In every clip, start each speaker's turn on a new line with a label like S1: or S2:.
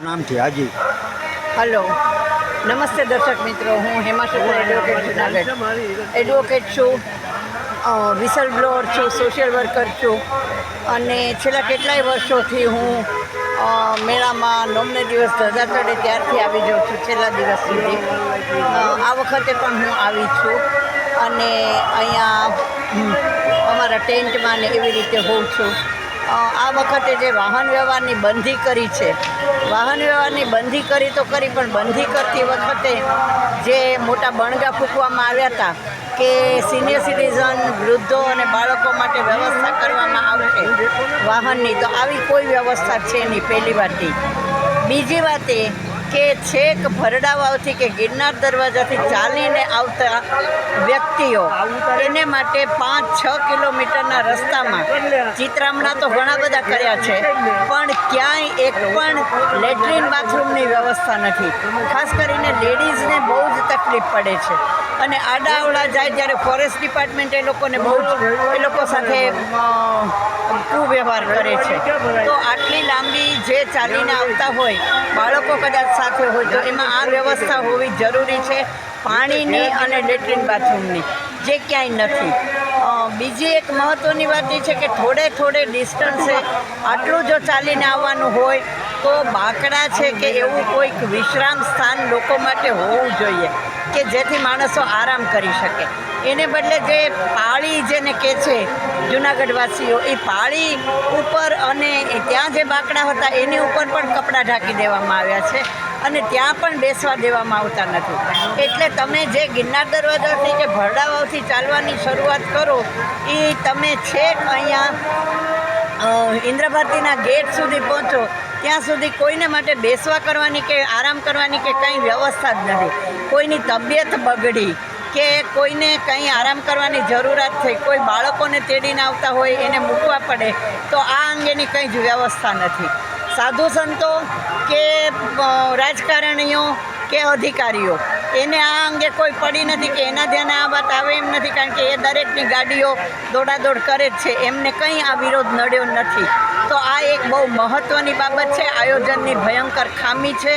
S1: નામથી હાજી.
S2: હલો, નમસ્તે દર્શક મિત્રો. હું હેમા શુક્લા, એડવોકેટ જુનાગઢ એડવોકેટ છું, વિસલ બ્લોઅર છું, સોશિયલ વર્કર છું અને છેલ્લા કેટલાય વર્ષોથી હું મેળામાં નોમને દિવસ ધજા ચડે ત્યારથી આવી જાઉં છું છેલ્લા દિવસ સુધી. આ વખતે પણ હું આવી છું અને અહીંયા અમારા ટેન્ટમાં ને એવી રીતે હોઉં છું. આ વખતે જે વાહન વ્યવહારની બંધી કરી છે, વાહન વ્યવહારની બંધી કરી તો કરી, પણ બંધી કરતી વખતે જે મોટા બણગા ફૂંકવામાં આવ્યા હતા કે સિનિયર સિટીઝન, વૃદ્ધો અને બાળકો માટે વ્યવસ્થા કરવામાં આવશે વાહનની, તો આવી કોઈ વ્યવસ્થા છે નહીં. પહેલી વાત એ. બીજી વાત એ કે છેક ભરડાવાવથી કે ગિરનાર દરવાજાથી ચાલીને આવતા વ્યક્તિઓ એને માટે 5-6 કિલોમીટરના રસ્તામાં ચિતરામણા તો ઘણા બધા કર્યા છે, પણ ક્યાંય એક પણ લેટ્રિન બાથરૂમની વ્યવસ્થા નથી. ખાસ કરીને લેડીઝને બહુ જ તકલીફ પડે છે અને આડાઅવળા જાય ત્યારે ફોરેસ્ટ ડિપાર્ટમેન્ટ એ લોકોને બહુ જ એ લોકો સાથે વ્યવહાર કરે છે. તો આટલી લાંબી જે ચાલીને આવતા હોય, બાળકો કદાચ સાથે હોય, તો એમાં આ વ્યવસ્થા હોવી જરૂરી છે, પાણીની અને લેટ્રિન બાથરૂમની, જે ક્યાંય નથી. બીજી એક મહત્ત્વની વાત એ છે કે થોડે ડિસ્ટન્સે આટલું જો ચાલીને આવવાનું હોય તો બાકડા છે કે એવું કોઈક વિશ્રામ સ્થાન લોકો માટે હોવું જોઈએ કે જેથી માણસો આરામ કરી શકે. એને બદલે જે પાળી જેને કહે છે જૂનાગઢવાસીઓ, એ પાળી ઉપર અને ત્યાં જે બાકડા હતા એની ઉપર પણ કપડાં ઢાંકી દેવામાં આવ્યા છે અને ત્યાં પણ બેસવા દેવામાં આવતા નથી. એટલે તમે જે ગિરનાર દરવાજાથી કે ભરડાવાવથી ચાલવાની શરૂઆત કરો, એ તમે છેક અહીંયા ઇન્દ્રભારતીના ગેટ સુધી પહોંચો ત્યાં સુધી કોઈને માટે બેસવા કરવાની કે આરામ કરવાની કે કંઈ વ્યવસ્થા જ નથી. કોઈની તબિયત બગડી કે કોઈને કંઈ આરામ કરવાની જરૂરિયાત થઈ, કોઈ બાળકોને તેડીને આવતા હોય એને મૂકવા પડે, તો આ અંગેની કંઈ જ વ્યવસ્થા નથી. સાધુ સંતો કે રાજકારણીઓ કે અધિકારીઓ એને આ અંગે કોઈ પડી નથી કે એના ધ્યાને આ વાત આવે એમ નથી, કારણ કે એ દરેકની ગાડીઓ દોડાદોડ કરે જ છે, એમને કંઈ આ વિરોધ નડ્યો નથી. તો આ એક બહુ મહત્ત્વની બાબત છે, આયોજનની ભયંકર ખામી છે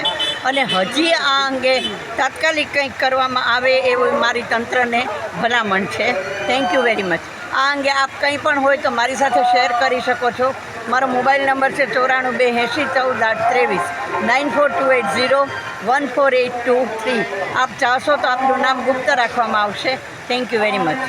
S2: અને હજી આ અંગે તાત્કાલિક કંઈક કરવામાં આવે એવું મારી તંત્રને ભલામણ છે. Thank you very much. આ અંગે આપ કંઈ પણ હોય તો મારી સાથે શેર કરી શકો છો. મારો મોબાઈલ નંબર છે 942814 814 9428014823. આપ ચાહશો તો આપનું નામ ગુપ્ત રાખવામાં આવશે. Thank you very much.